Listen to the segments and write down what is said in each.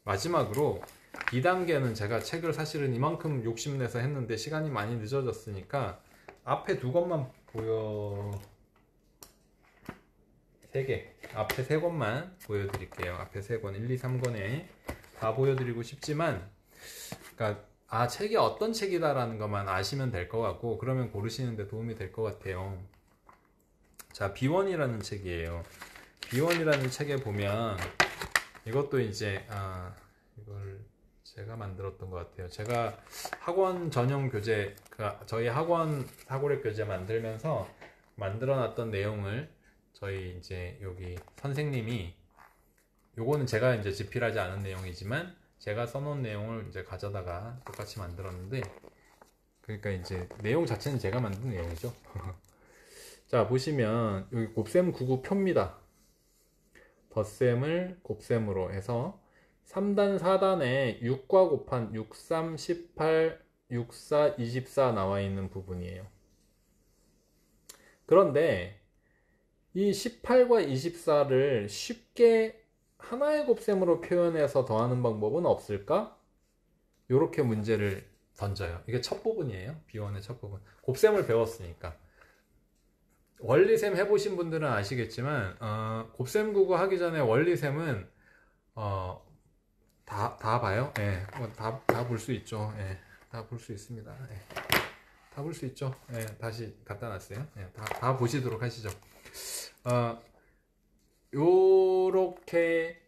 마지막으로 B단계는 제가 책을 사실은 이만큼 욕심내서 했는데 시간이 많이 늦어졌으니까 앞에 두 권만 보여 3개 앞에 3권만 보여드릴게요. 앞에 3권 1, 2, 3권에 다 보여드리고 싶지만 그러니까 책이 어떤 책이다라는 것만 아시면 될 것 같고 그러면 고르시는데 도움이 될 것 같아요. 자, B1이라는 책이에요. B1이라는 책에 보면 이것도 이제 이걸 제가 만들었던 것 같아요. 제가 학원 전용 교재, 저희 학원 사고력 교재 만들면서 만들어놨던 내용을 저희 이제 여기 선생님이 요거는 제가 이제 집필하지 않은 내용이지만 제가 써놓은 내용을 이제 가져다가 똑같이 만들었는데 그러니까 이제 내용 자체는 제가 만든 내용이죠. 자, 보시면 여기 곱셈 99 표입니다. 덧셈을 곱셈으로 해서 3단 4단에 6과 곱한 6, 3, 18, 6, 4, 24 나와 있는 부분이에요. 그런데 이 18과 24를 쉽게 하나의 곱셈으로 표현해서 더하는 방법은 없을까? 이렇게 문제를 던져요. 이게 첫 부분이에요. B1의 첫 부분. 곱셈을 배웠으니까. 원리셈 해보신 분들은 아시겠지만 곱셈 구구 하기 전에 원리셈은 다 봐요. 예, 다 볼 수 있죠. 예, 다 볼 수 있습니다. 예, 다 볼 수 있죠. 예, 다시 갖다 놨어요. 예, 다 보시도록 하시죠. 요렇게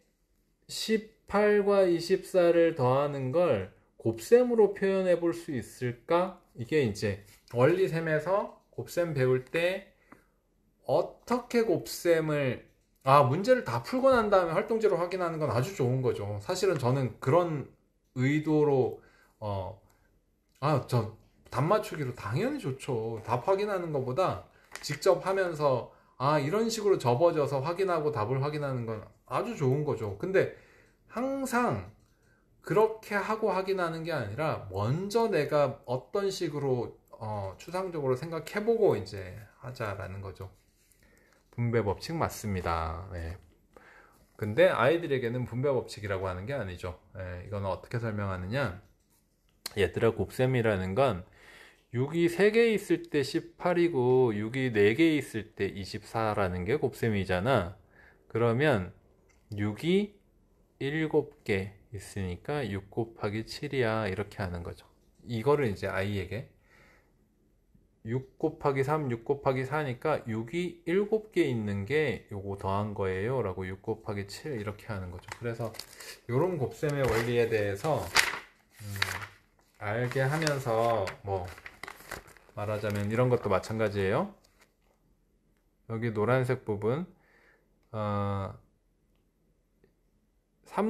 18과 24를 더하는 걸 곱셈으로 표현해 볼 수 있을까? 이게 이제 원리셈에서 곱셈 배울 때 어떻게 곱셈을 문제를 다 풀고 난 다음에 활동제로 확인하는 건 아주 좋은 거죠. 사실은 저는 그런 의도로 저 답 맞추기로 당연히 좋죠. 답 확인하는 것보다 직접 하면서 이런 식으로 접어져서 확인하고 답을 확인하는 건 아주 좋은 거죠. 근데 항상 그렇게 하고 확인하는 게 아니라 먼저 내가 어떤 식으로 추상적으로 생각해보고 이제 하자라는 거죠. 분배 법칙 맞습니다. 네. 근데 아이들에게는 분배 법칙이라고 하는 게 아니죠. 이거는 어떻게 설명하느냐? 얘들아, 곱셈이라는 건 6이 3개 있을 때 18이고 6이 4개 있을 때 24라는 게 곱셈이잖아. 그러면 6이 7개 있으니까 6 곱하기 7이야 이렇게 하는 거죠. 이거를 이제 아이에게 6 곱하기 3, 6 곱하기 4니까 6이 7개 있는 게 요거 더한 거예요 라고 6 곱하기 7 이렇게 하는 거죠. 그래서 요런 곱셈의 원리에 대해서 알게 하면서 뭐 말하자면 이런 것도 마찬가지예요. 여기 노란색 부분 3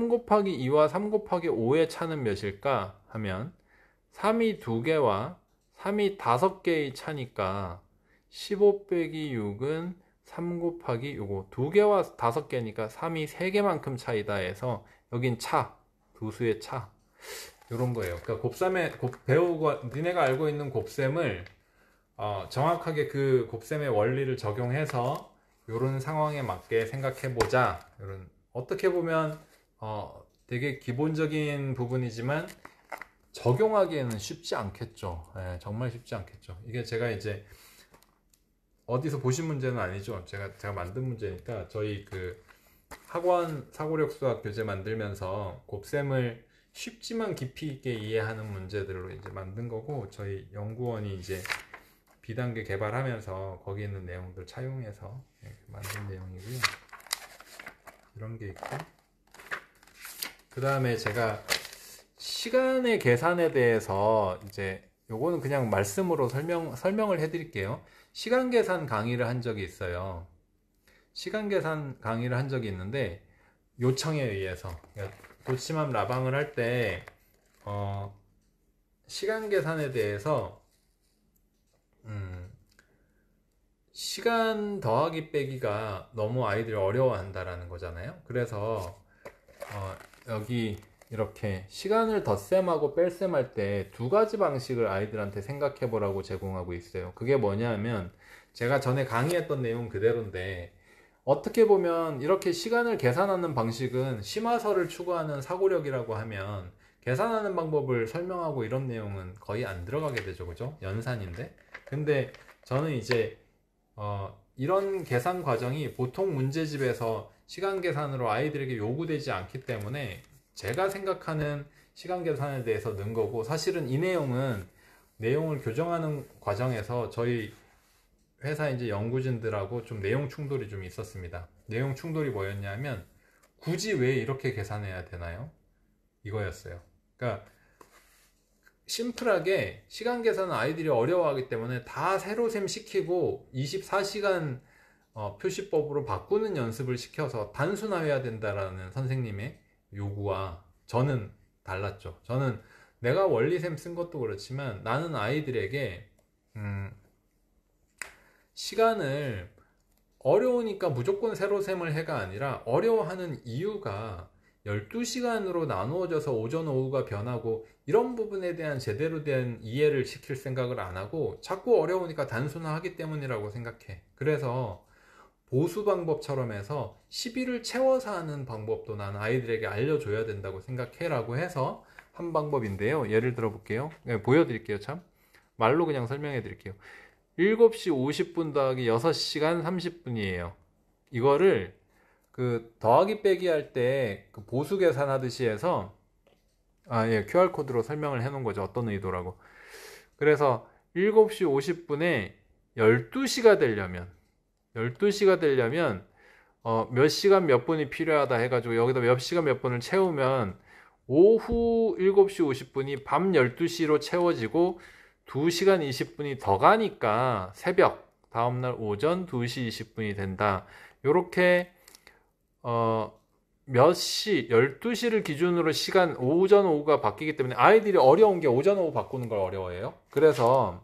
곱하기 2와 3 곱하기 5의 차는 몇일까 하면 3이 2개와 3이 5개의 차니까 15 빼기 6은 3 곱하기 요거 2개와 5개니까 3이 3개만큼 차이다 해서 여긴 차, 두 수의 차 요런 거예요. 그러니까 곱셈에 배우고 니네가 알고 있는 곱셈을 정확하게 그 곱셈의 원리를 적용해서 요런 상황에 맞게 생각해보자. 요런 어떻게 보면 되게 기본적인 부분이지만 적용하기에는 쉽지 않겠죠. 정말 쉽지 않겠죠. 이게 제가 이제 어디서 보신 문제는 아니죠. 제가 만든 문제니까 저희 그 학원 사고력 수학 교재 만들면서 곱셈을 쉽지만 깊이 있게 이해하는 문제들로 이제 만든 거고 저희 연구원이 이제 B단계 개발하면서 거기 있는 내용들 차용해서 만든 내용이고요. 이런 게 있고 그 다음에 제가 시간의 계산에 대해서 이제 요거는 그냥 말씀으로 설명을 해드릴게요. 시간 계산 강의를 한 적이 있어요. 시간 계산 강의를 한 적이 있는데 요청에 의해서 도치맘 라방을 할 때 시간 계산에 대해서 시간 더하기 빼기가 너무 아이들이 어려워한다라는 거잖아요. 그래서 여기 이렇게 시간을 덧셈하고 뺄셈할 때 두 가지 방식을 아이들한테 생각해 보라고 제공하고 있어요. 그게 뭐냐면 제가 전에 강의했던 내용 그대로인데 어떻게 보면 이렇게 시간을 계산하는 방식은 심화설을 추구하는 사고력이라고 하면 계산하는 방법을 설명하고 이런 내용은 거의 안 들어가게 되죠. 그죠? 연산인데. 근데 저는 이제 이런 계산 과정이 보통 문제집에서 시간 계산으로 아이들에게 요구되지 않기 때문에 제가 생각하는 시간 계산에 대해서 넣은 거고, 사실은 이 내용은 내용을 교정하는 과정에서 저희 회사 이제 연구진들하고 좀 내용 충돌이 좀 있었습니다. 내용 충돌이 뭐였냐면, 굳이 왜 이렇게 계산해야 되나요? 이거였어요. 그러니까 심플하게 시간 계산은 아이들이 어려워하기 때문에 다 세로셈 시키고 24시간 표시법으로 바꾸는 연습을 시켜서 단순화해야 된다라는 선생님의 요구와 저는 달랐죠. 저는 내가 원리셈 쓴 것도 그렇지만 나는 아이들에게 시간을 어려우니까 무조건 세로셈을 해가 아니라 어려워하는 이유가 12시간으로 나누어져서 오전 오후가 변하고 이런 부분에 대한 제대로 된 이해를 시킬 생각을 안 하고 자꾸 어려우니까 단순화하기 때문이라고 생각해. 그래서 보수 방법처럼 해서 10일을 채워서 하는 방법도 나는 아이들에게 알려줘야 된다고 생각해 라고 해서 한 방법인데요. 예를 들어 볼게요. 보여드릴게요. 참 말로 그냥 설명해 드릴게요. 7시 50분 더하기 6시간 30분이에요. 이거를 그 더하기 빼기 할 때 그 보수 계산하듯이 해서 QR코드로 설명을 해 놓은 거죠. 어떤 의도라고. 그래서 7시 50분에 12시가 되려면 몇 시간 몇 분이 필요하다 해가지고 여기다 몇 시간 몇 분을 채우면 오후 7시 50분이 밤 12시로 채워지고 2시간 20분이 더 가니까 새벽 다음날 오전 2시 20분이 된다. 요렇게 몇 시, 12시를 기준으로 시간 오전 오후가 바뀌기 때문에 아이들이 어려운 게 오전 오후 바꾸는 걸 어려워해요. 그래서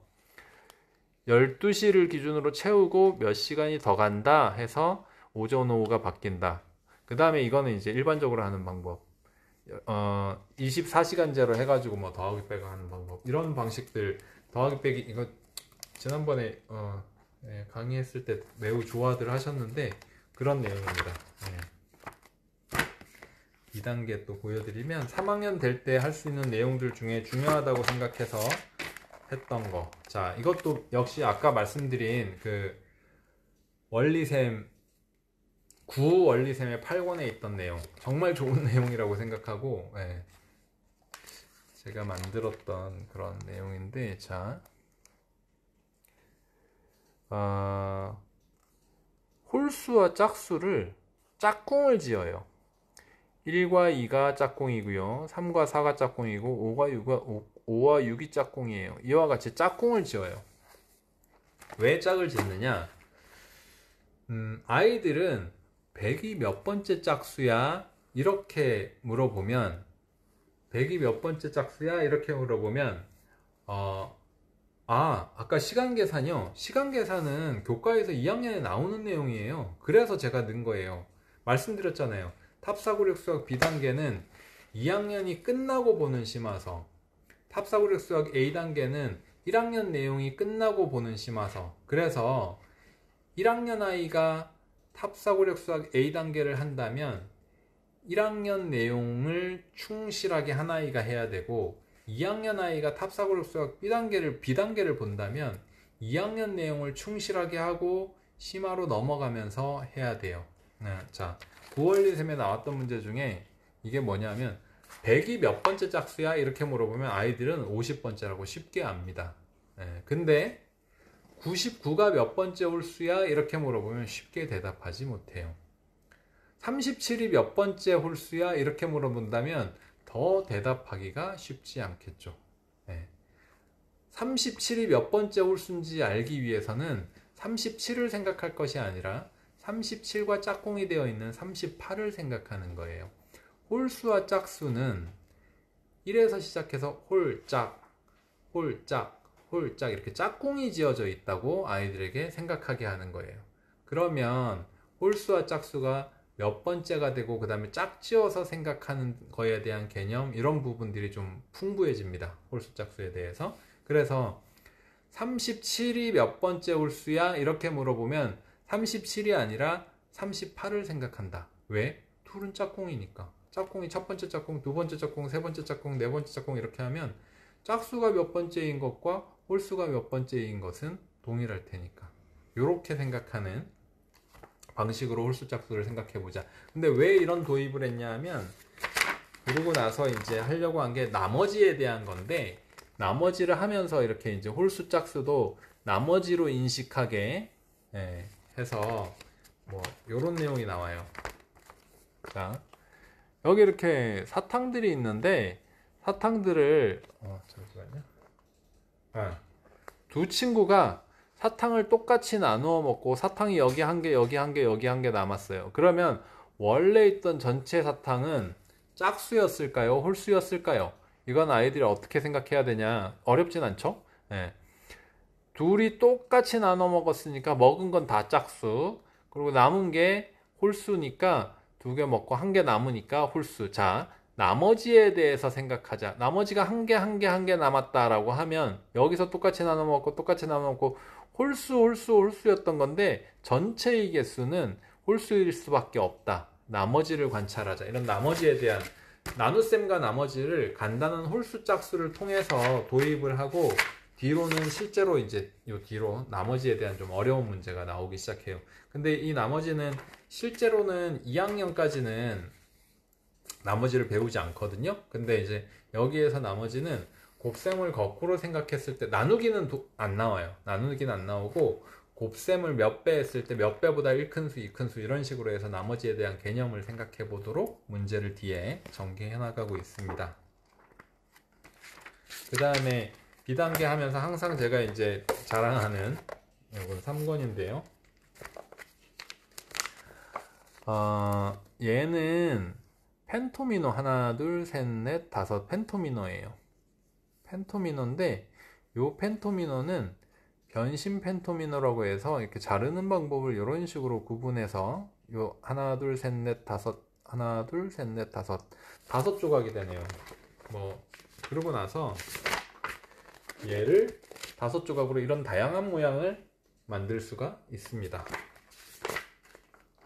12시를 기준으로 채우고 몇 시간이 더 간다 해서 오전 오후가 바뀐다. 그 다음에 이거는 이제 일반적으로 하는 방법. 24시간제로 해가지고 뭐 더하기 빼기 하는 방법. 이런 방식들 더하기 빼기 이거 지난번에 강의했을 때 매우 좋아들 하셨는데 그런 내용입니다. 2단계 또 보여드리면 3학년 될 때 할 수 있는 내용들 중에 중요하다고 생각해서 했던 거. 자, 이것도 역시 아까 말씀드린 그 원리셈 9 원리셈의 8권에 있던 내용, 정말 좋은 내용이라고 생각하고 제가 만들었던 그런 내용인데, 자, 홀수와 짝수를 짝꿍을 지어요. 1과 2가 짝꿍이고요, 3과 4가 짝꿍이고 5와 6이 짝꿍이에요. 이와 같이 짝꿍을 지어요. 왜 짝을 짓느냐? 아이들은 100이 몇 번째 짝수야? 이렇게 물어보면 100이 몇 번째 짝수야? 이렇게 물어보면 아까 시간 계산이요. 시간 계산은 교과에서 2학년에 나오는 내용이에요. 그래서 제가 넣은 거예요. 말씀드렸잖아요. 탑사고력 수학 B단계는 2학년이 끝나고 보는 심화서, 탑사고력 수학 A단계는 1학년 내용이 끝나고 보는 심화서. 그래서 1학년 아이가 탑사고력 수학 A단계를 한다면 1학년 내용을 충실하게 한 아이가 해야 되고, 2학년 아이가 탑사고력 수학 B단계를 본다면 2학년 내용을 충실하게 하고 심화로 넘어가면서 해야 돼요. 자, 9원리셈에 나왔던 문제 중에 이게 뭐냐면 100이 몇 번째 짝수야? 이렇게 물어보면 아이들은 50번째라고 쉽게 압니다. 근데 99가 몇 번째 홀수야? 이렇게 물어보면 쉽게 대답하지 못해요. 37이 몇 번째 홀수야? 이렇게 물어본다면 더 대답하기가 쉽지 않겠죠. 37이 몇 번째 홀수인지 알기 위해서는 37을 생각할 것이 아니라 37과 짝꿍이 되어 있는 38을 생각하는 거예요. 홀수와 짝수는 1에서 시작해서 홀짝, 홀짝, 홀짝 이렇게 짝꿍이 지어져 있다고 아이들에게 생각하게 하는 거예요. 그러면 홀수와 짝수가 몇 번째가 되고 그 다음에 짝지어서 생각하는 거에 대한 개념, 이런 부분들이 좀 풍부해집니다. 홀수 짝수에 대해서. 그래서 37이 몇 번째 홀수야? 이렇게 물어보면 37이 아니라 38을 생각한다. 왜? 툴은 짝꿍이니까. 짝꿍이 첫 번째 짝꿍, 두 번째 짝꿍, 세 번째 짝꿍, 네 번째 짝꿍 이렇게 하면 짝수가 몇 번째인 것과 홀수가 몇 번째인 것은 동일할 테니까. 이렇게 생각하는 방식으로 홀수 짝수를 생각해 보자. 근데 왜 이런 도입을 했냐 하면, 그러고 나서 이제 하려고 한 게 나머지에 대한 건데, 나머지를 하면서 이렇게 이제 홀수 짝수도 나머지로 인식하게 해서 뭐 요런 내용이 나와요. 자, 여기 이렇게 사탕들이 있는데, 사탕들을 잠시만요. 두 친구가 사탕을 똑같이 나누어 먹고 사탕이 여기 한 개, 여기 한 개, 여기 한 개 남았어요. 그러면 원래 있던 전체 사탕은 짝수였을까요? 홀수였을까요? 이건 아이들이 어떻게 생각해야 되냐? 어렵진 않죠? 예. 둘이 똑같이 나눠 먹었으니까 먹은 건 다 짝수. 그리고 남은 게 홀수니까 두 개 먹고 한 개 남으니까 홀수. 자, 나머지에 대해서 생각하자. 나머지가 한 개, 한 개, 한 개 남았다라고 하면 여기서 똑같이 나눠 먹고 똑같이 나눠 먹고 홀수였던 건데 전체의 개수는 홀수일 수밖에 없다. 나머지를 관찰하자. 이런 나머지에 대한 나눗셈과 나머지를 간단한 홀수 짝수를 통해서 도입을 하고, 뒤로는 실제로 이제 요 뒤로 나머지에 대한 좀 어려운 문제가 나오기 시작해요. 근데 이 나머지는 실제로는 2학년까지는 나머지를 배우지 않거든요. 근데 이제 여기에서 나머지는 곱셈을 거꾸로 생각했을 때 나누기는 안 나와요. 나누기는 안 나오고, 곱셈을 몇 배 했을 때 몇 배보다 1큰수, 2큰수 이런 식으로 해서 나머지에 대한 개념을 생각해 보도록 문제를 뒤에 전개해 나가고 있습니다. 그 다음에 비단계 하면서 항상 제가 이제 자랑하는 이건 3권인데요. 얘는 펜토미노 하나, 둘, 셋, 넷, 다섯 펜토미노예요. 펜토미노인데 요 펜토미노는 변심 펜토미노라고 해서 이렇게 자르는 방법을 이런 식으로 구분해서 요 하나, 둘, 셋, 넷, 다섯, 하나, 둘, 셋, 넷, 다섯 조각이 되네요. 뭐 그러고 나서 얘를 다섯 조각으로 이런 다양한 모양을 만들 수가 있습니다.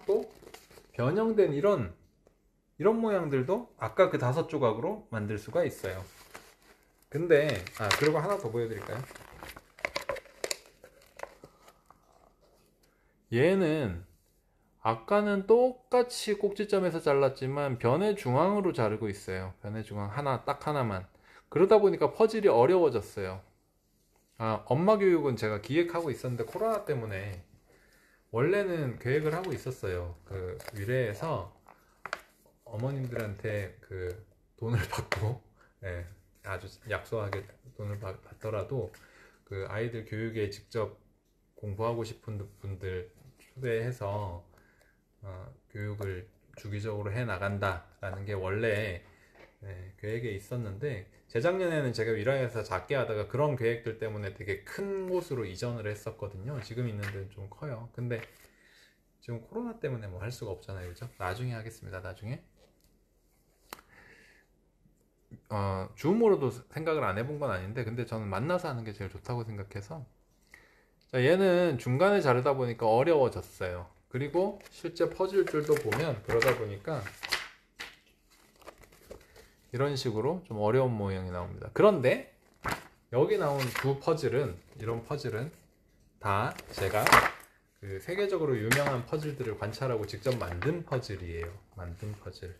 또 변형된 이런 모양들도 아까 그 다섯 조각으로 만들 수가 있어요. 근데 그리고 하나 더 보여드릴까요? 얘는 아까는 똑같이 꼭지점에서 잘랐지만 변의 중앙으로 자르고 있어요. 변의 중앙 딱 하나만. 그러다 보니까 퍼즐이 어려워졌어요. 엄마 교육은 제가 기획하고 있었는데 코로나 때문에 원래는 계획을 하고 있었어요. 그 위례에서 어머님들한테 그 돈을 받고 아주 약소하게 돈을 받더라도 그 아이들 교육에 직접 공부하고 싶은 분들 초대해서 교육을 주기적으로 해 나간다라는 게 원래 계획에 있었는데, 재작년에는 제가 위라에서 작게 하다가 그런 계획들 때문에 되게 큰 곳으로 이전을 했었거든요. 지금 있는 데는 좀 커요. 근데 지금 코로나 때문에 뭐 할 수가 없잖아요, 그죠? 나중에 하겠습니다. 나중에 줌으로도 생각을 안 해본 건 아닌데, 근데 저는 만나서 하는 게 제일 좋다고 생각해서. 자, 얘는 중간에 자르다 보니까 어려워졌어요. 그리고 실제 퍼즐줄도 보면 그러다 보니까 이런 식으로 좀 어려운 모양이 나옵니다. 그런데 여기 나온 이런 퍼즐은 다 제가 그 세계적으로 유명한 퍼즐들을 관찰하고 직접 만든 퍼즐이에요. 만든 퍼즐.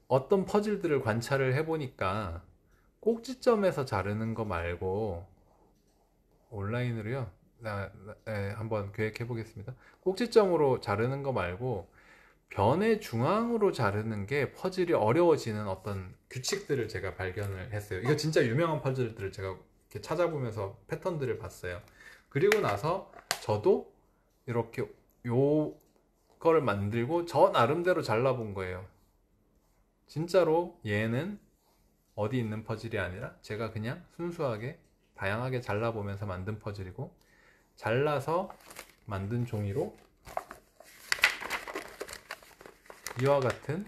어떤 퍼즐들을 관찰을 해보니까 꼭지점에서 자르는 거 말고, 온라인으로요, 한번 계획해 보겠습니다. 꼭지점으로 자르는 거 말고 변의 중앙으로 자르는 게 퍼즐이 어려워지는 어떤 규칙들을 제가 발견을 했어요. 이거 진짜 유명한 퍼즐들을 제가 이렇게 찾아보면서 패턴들을 봤어요. 그리고 나서 저도 이렇게 요거를 만들고 저 나름대로 잘라본 거예요. 진짜로 얘는 어디 있는 퍼즐이 아니라 제가 그냥 순수하게 다양하게 잘라보면서 만든 퍼즐이고, 잘라서 만든 종이로 이와 같은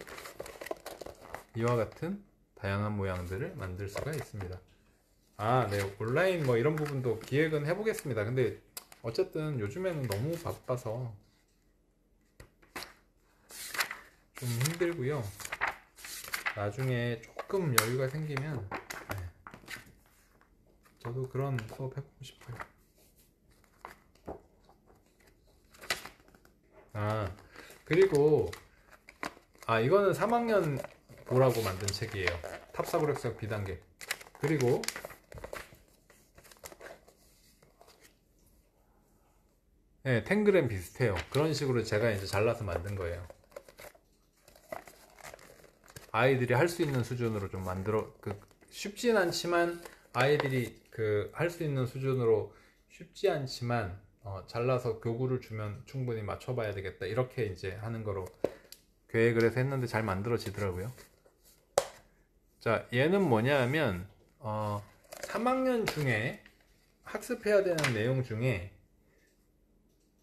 다양한 모양들을 만들 수가 있습니다. 네, 온라인 뭐 이런 부분도 기획은 해보겠습니다. 근데 어쨌든 요즘에는 너무 바빠서 좀 힘들고요. 나중에 조금 여유가 생기면 저도 그런 수업 해보고 싶어요. 그리고 이거는 3학년 보라고 만든 책이에요. 탑사고력수학 비단계. 그리고 탱그램 비슷해요. 그런 식으로 제가 이제 잘라서 만든 거예요. 아이들이 할 수 있는 수준으로 좀 쉽진 않지만 아이들이 할 수 있는 수준으로 쉽지 않지만 잘라서 교구를 주면 충분히 맞춰봐야 되겠다, 이렇게 이제 하는 거로 계획을 해서 했는데 잘 만들어지더라고요. 자, 얘는 뭐냐 하면 3학년 중에 학습해야 되는 내용 중에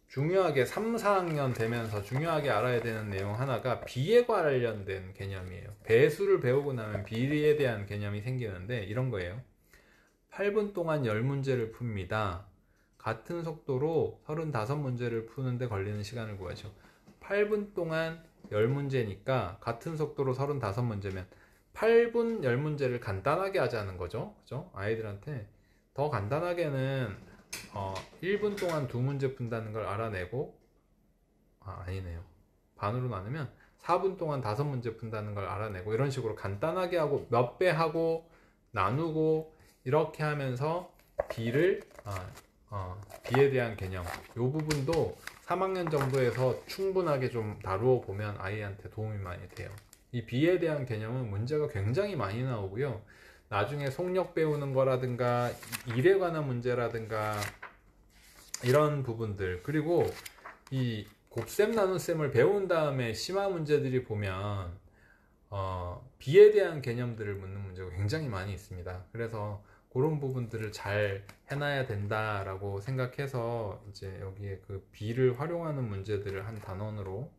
중요하게 3, 4학년 되면서 중요하게 알아야 되는 내용 하나가 비에 관련된 개념이에요. 배수를 배우고 나면 비에 대한 개념이 생기는데 이런 거예요. 8분 동안 10문제를 풉니다. 같은 속도로 35문제를 푸는데 걸리는 시간을 구하죠. 8분 동안 10문제니까 같은 속도로 35문제면 8분 10문제를 간단하게 하자는 거죠. 그죠? 아이들한테 더 간단하게는 1분 동안 2문제 푼다는 걸 알아내고, 아니네요. 반으로 나누면 4분 동안 5문제 푼다는 걸 알아내고, 이런 식으로 간단하게 하고 몇 배 하고 나누고 이렇게 하면서 비에 대한 개념, 이 부분도 3학년 정도에서 충분하게 좀 다루어 보면 아이한테 도움이 많이 돼요. 이 비에 대한 개념은 문제가 굉장히 많이 나오고요. 나중에 속력 배우는 거라든가 일에 관한 문제라든가 이런 부분들, 그리고 이 곱셈 나눗셈을 배운 다음에 심화 문제들이 보면 비에 대한 개념들을 묻는 문제가 굉장히 많이 있습니다. 그래서 그런 부분들을 잘 해놔야 된다라고 생각해서 이제 여기에 그 비를 활용하는 문제들을 한 단원으로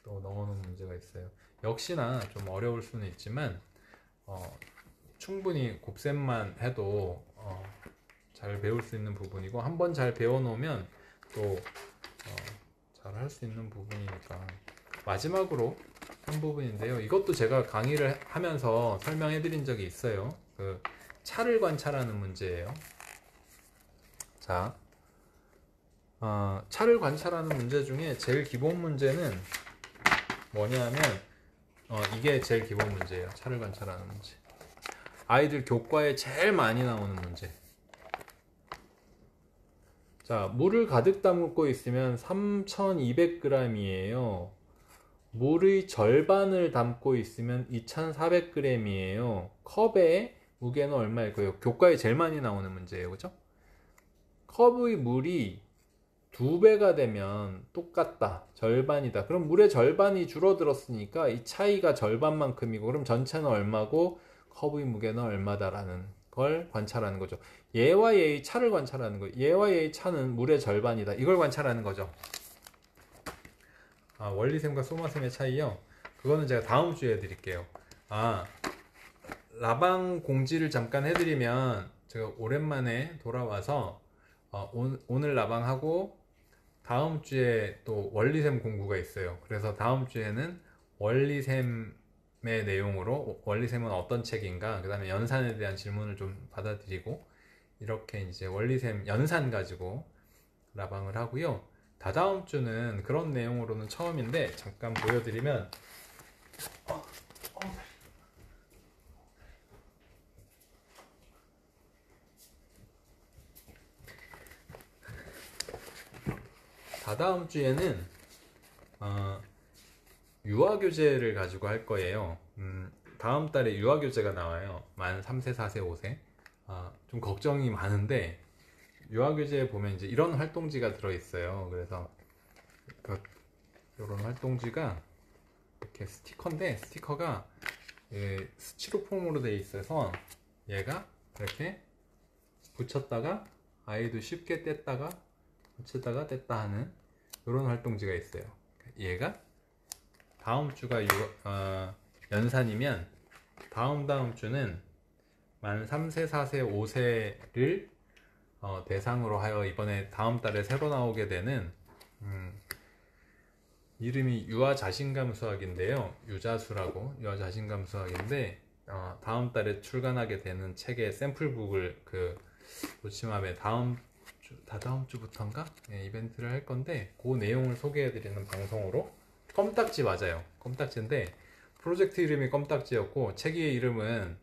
또 넣어놓은 문제가 있어요. 역시나 좀 어려울 수는 있지만 충분히 곱셈만 해도 잘 배울 수 있는 부분이고, 한번 잘 배워놓으면 또 잘 할 수 있는 부분이니까. 마지막으로 한 부분인데요, 이것도 제가 강의를 하면서 설명해 드린 적이 있어요. 차를 관찰하는 문제예요. 자, 차를 관찰하는 문제 중에 제일 기본 문제는 뭐냐면 이게 제일 기본 문제예요. 차를 관찰하는 문제. 아이들 교과에 제일 많이 나오는 문제. 자, 물을 가득 담고 있으면 3200g이에요. 물의 절반을 담고 있으면 2400g이에요. 컵의 무게는 얼마일까요? 교과에 제일 많이 나오는 문제예요. 그죠? 컵의 물이 2배가 되면 똑같다, 절반이다. 그럼 물의 절반이 줄어들었으니까 이 차이가 절반만큼이고, 그럼 전체는 얼마고 컵의 무게는 얼마다라는 걸 관찰하는 거죠. 얘와 얘의 차를 관찰하는 거예요. 얘와 얘의 차는 물의 절반이다, 이걸 관찰하는 거죠. 원리셈과 소마셈의 차이요? 그거는 제가 다음 주에 해드릴게요. 라방 공지를 잠깐 해드리면, 제가 오랜만에 돌아와서 오늘 라방하고 다음 주에 또 원리셈 공부가 있어요. 그래서 다음 주에는 원리셈의 내용으로, 원리셈은 어떤 책인가, 그 다음에 연산에 대한 질문을 좀 받아들이고, 이렇게 이제 원리셈 연산 가지고 라방을 하고요. 다다음 주는 그런 내용으로는 처음인데 잠깐 보여드리면, 다다음 주에는 유아교재를 가지고 할 거예요. 다음 달에 유아교재가 나와요. 만 3세, 4세, 5세. 좀 걱정이 많은데, 유아교재에 보면 이제 이런 활동지가 들어있어요. 그래서 이런 활동지가 이렇게 스티커인데, 스티커가 스티로폼으로 되어 있어서 얘가 이렇게 붙였다가 아이도 쉽게 뗐다가 붙였다가 뗐다 하는 이런 활동지가 있어요. 얘가 다음 주가 연산이면 다음 주는 만 3세, 4세, 5세를 대상으로 하여 이번에 다음 달에 새로 나오게 되는 이름이 유아 자신감 수학인데요. 유자수라고 유아 자신감 수학인데 다음 달에 출간하게 되는 책의 샘플북을 노치맘에 다다음 주부터인가 이벤트를 할 건데 그 내용을 소개해 드리는 방송으로 껌딱지 맞아요. 껌딱지인데 프로젝트 이름이 껌딱지였고 책의 이름은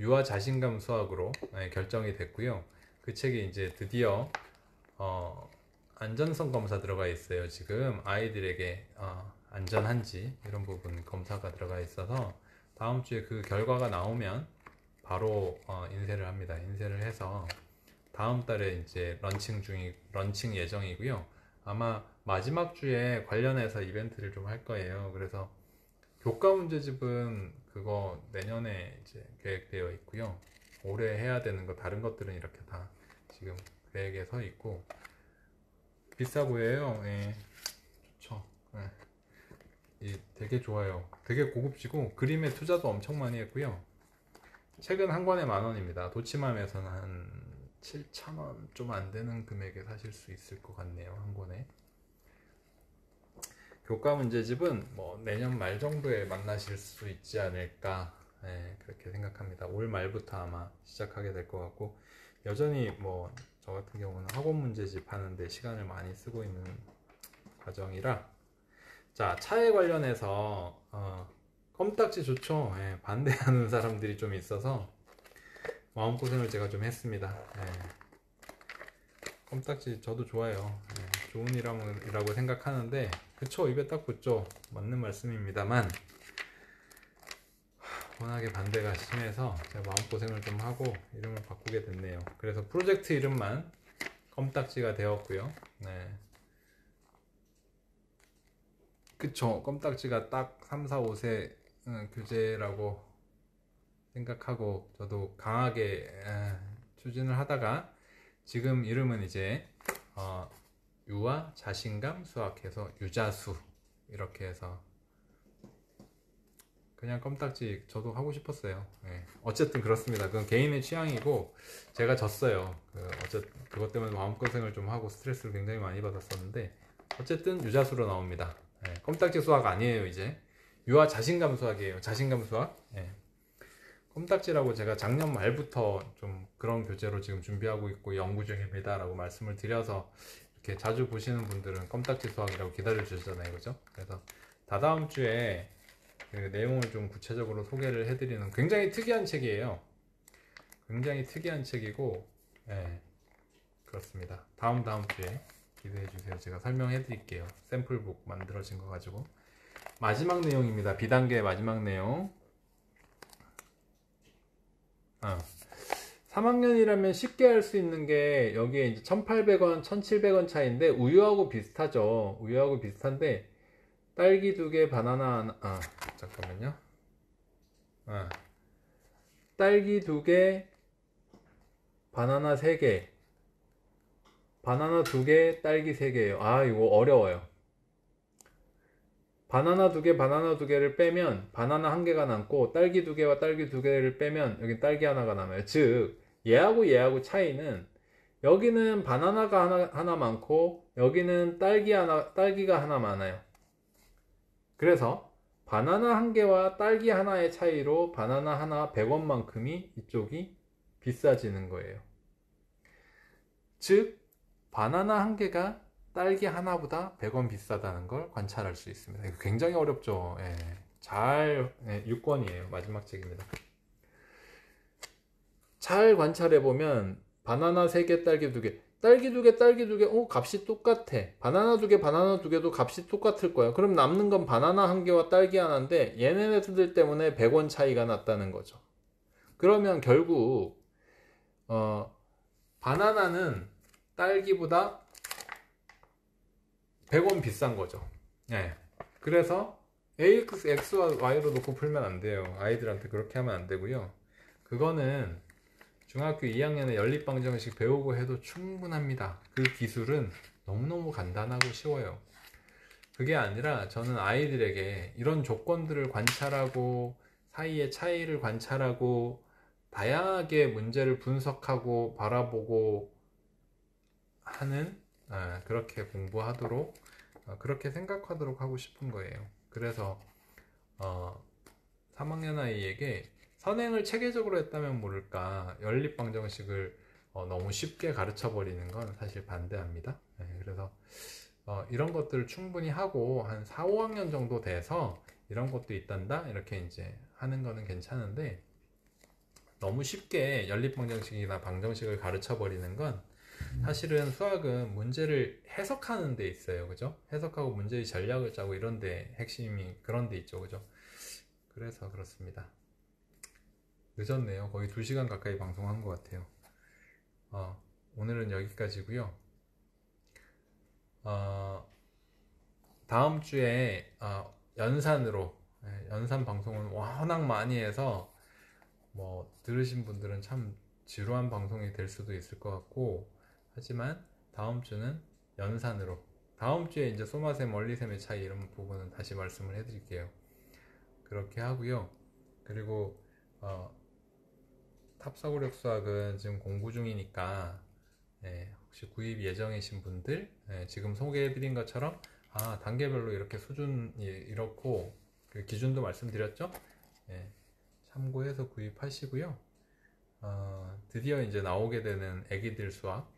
유아 자신감 수학으로 결정이 됐고요. 그 책이 이제 드디어 안전성 검사 들어가 있어요. 지금 아이들에게 안전한지 이런 부분 검사가 들어가 있어서 다음 주에 그 결과가 나오면 바로 인쇄를 합니다. 인쇄를 해서 다음 달에 이제 런칭 예정이고요. 아마 마지막 주에 관련해서 이벤트를 좀 할 거예요. 그래서 교과 문제집은 그거 내년에 이제 계획되어 있고요. 올해 해야 되는 거 다른 것들은 이렇게 다 지금 계획에 서 있고 비싸고 해요. 예, 좋죠. 예. 되게 좋아요. 되게 고급지고 그림에 투자도 엄청 많이 했고요. 책은 한 권에 10,000원입니다. 도치맘에서는 한 7,000원 좀 안 되는 금액에 사실 수 있을 것 같네요. 한 권에. 교과 문제집은 뭐 내년 말 정도에 만나실 수 있지 않을까 그렇게 생각합니다. 올 말부터 아마 시작하게 될 것 같고 여전히 뭐 저 같은 경우는 학원 문제집 하는데 시간을 많이 쓰고 있는 과정이라 자 차에 관련해서 껌딱지 좋죠. 반대하는 사람들이 좀 있어서 마음고생을 제가 좀 했습니다. 껌딱지 저도 좋아요. 좋은 일이라고 생각하는데 그쵸 입에 딱 붙죠. 맞는 말씀입니다만 워낙에 반대가 심해서 제가 마음고생을 좀 하고 이름을 바꾸게 됐네요. 그래서 프로젝트 이름만 껌딱지가 되었고요. 그쵸 껌딱지가 딱 3, 4, 5세 교재라고 생각하고 저도 강하게 추진을 하다가 지금 이름은 이제 유아 자신감 수학해서 유자수 이렇게 해서 그냥 껌딱지 저도 하고 싶었어요. 어쨌든 그렇습니다. 그건 개인의 취향이고 제가 졌어요. 그것 때문에 마음고생을 좀 하고 스트레스를 굉장히 많이 받았었는데 어쨌든 유자수로 나옵니다. 껌딱지 수학 아니에요. 이제 유아 자신감 수학이에요. 자신감 수학. 껌딱지라고 제가 작년 말부터 좀 그런 교재로 지금 준비하고 있고 연구 중입니다 라고 말씀을 드려서 이렇게 자주 보시는 분들은 껌딱지 수학이라고 기다려 주시잖아요. 그죠? 그래서 다다음 주에 그 내용을 좀 구체적으로 소개를 해드리는 굉장히 특이한 책이에요. 굉장히 특이한 책이고 그렇습니다. 다음 주에 기대해 주세요. 제가 설명해 드릴게요. 샘플북 만들어진 거 가지고 마지막 내용입니다. 비단계 마지막 내용 3학년이라면 쉽게 할 수 있는 게 여기에 이제 1,800원, 1,700원 차이인데 우유하고 비슷하죠. 우유하고 비슷한데 딸기 2개, 바나나 하나, 잠깐만요. 딸기 2개, 바나나 3개, 바나나 2개, 딸기 3개예요. 이거 어려워요. 바나나 2개, 바나나 2개를 빼면 바나나 1개가 남고 딸기 2개와 딸기 2개를 빼면 여기 딸기 하나가 남아요. 즉 얘하고 차이는 여기는 바나나가 하나 많고 여기는 딸기가 하나 많아요. 그래서 바나나 1개와 딸기 하나의 차이로 바나나 하나 100원만큼이 이쪽이 비싸지는 거예요. 즉 바나나 1개가 딸기 하나보다 100원 비싸다는 걸 관찰할 수 있습니다. 이거 굉장히 어렵죠. 6권이에요. 마지막 책입니다. 잘 관찰해보면 바나나 3개, 딸기 2개 딸기 2개, 딸기 2개 값이 똑같아. 바나나 2개, 바나나 2개도 값이 똑같을 거야. 그럼 남는 건 바나나 1개와 딸기 하나인데 얘네들 때문에 100원 차이가 났다는 거죠. 그러면 결국 바나나는 딸기보다 100원 비싼 거죠. 그래서 AX, X와 Y로 놓고 풀면 안 돼요. 아이들한테 그렇게 하면 안 되고요. 그거는 중학교 2학년에 연립방정식 배우고 해도 충분합니다. 그 기술은 너무너무 간단하고 쉬워요. 그게 아니라 저는 아이들에게 이런 조건들을 관찰하고 사이의 차이를 관찰하고 다양하게 문제를 분석하고 바라보고 하는 그렇게 공부하도록 그렇게 생각하도록 하고 싶은 거예요. 그래서 3학년 아이에게 선행을 체계적으로 했다면 모를까 연립방정식을 너무 쉽게 가르쳐 버리는 건 사실 반대합니다. 그래서 이런 것들을 충분히 하고 한 4, 5학년 정도 돼서 이런 것도 있단다 이렇게 이제 하는 거는 괜찮은데, 너무 쉽게 연립방정식이나 방정식을 가르쳐 버리는 건 사실은 수학은 문제를 해석하는 데 있어요. 그죠? 해석하고 문제의 전략을 짜고 이런 데 핵심이 그런 데 있죠. 그죠? 그래서 그렇습니다. 늦었네요. 거의 2시간 가까이 방송한 것 같아요. 오늘은 여기까지고요. 다음 주에 연산으로 연산 방송은 워낙 많이 해서 뭐 들으신 분들은 참 지루한 방송이 될 수도 있을 것 같고, 하지만 다음 주는 연산으로, 다음 주에 이제 소마셈, 원리셈의 차이 이런 부분은 다시 말씀을 해드릴게요. 그렇게 하고요. 그리고 탑사고력 수학은 지금 공부 중이니까 혹시 구입 예정이신 분들 지금 소개해드린 것처럼 단계별로 이렇게 수준이 이렇고 그 기준도 말씀드렸죠. 참고해서 구입하시고요. 드디어 이제 나오게 되는 애기들 수학,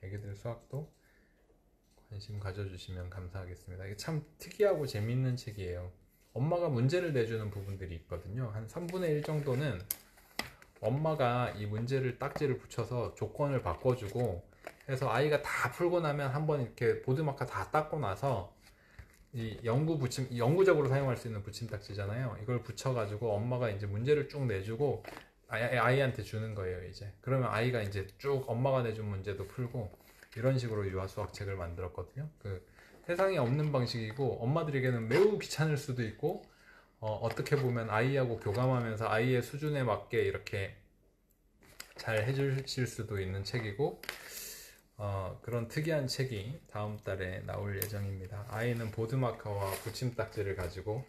애기들 수학도 관심 가져주시면 감사하겠습니다. 이게 참 특이하고 재밌는 책이에요. 엄마가 문제를 내주는 부분들이 있거든요. 한 3분의 1 정도는 엄마가 이 문제를 딱지를 붙여서 조건을 바꿔주고 해서 아이가 다 풀고 나면 한번 이렇게 보드마커 다 닦고 나서 이 영구적으로 사용할 수 있는 붙임딱지잖아요. 이걸 붙여가지고 엄마가 이제 문제를 쭉 내주고 아이한테 주는 거예요. 이제 그러면 아이가 이제 쭉 엄마가 내준 문제도 풀고, 이런 식으로 유아수학책을 만들었거든요. 그 세상에 없는 방식이고 엄마들에게는 매우 귀찮을 수도 있고 어떻게 보면 아이하고 교감하면서 아이의 수준에 맞게 이렇게 잘 해주실 수도 있는 책이고, 그런 특이한 책이 다음 달에 나올 예정입니다. 아이는 보드마커와 붙임딱지를 가지고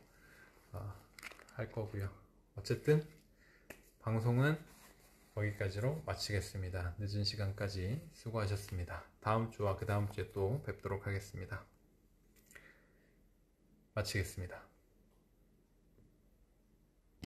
할 거고요. 어쨌든 방송은 여기까지로 마치겠습니다. 늦은 시간까지 수고하셨습니다. 다음 주와 그 다음 주에 또 뵙도록 하겠습니다. 마치겠습니다.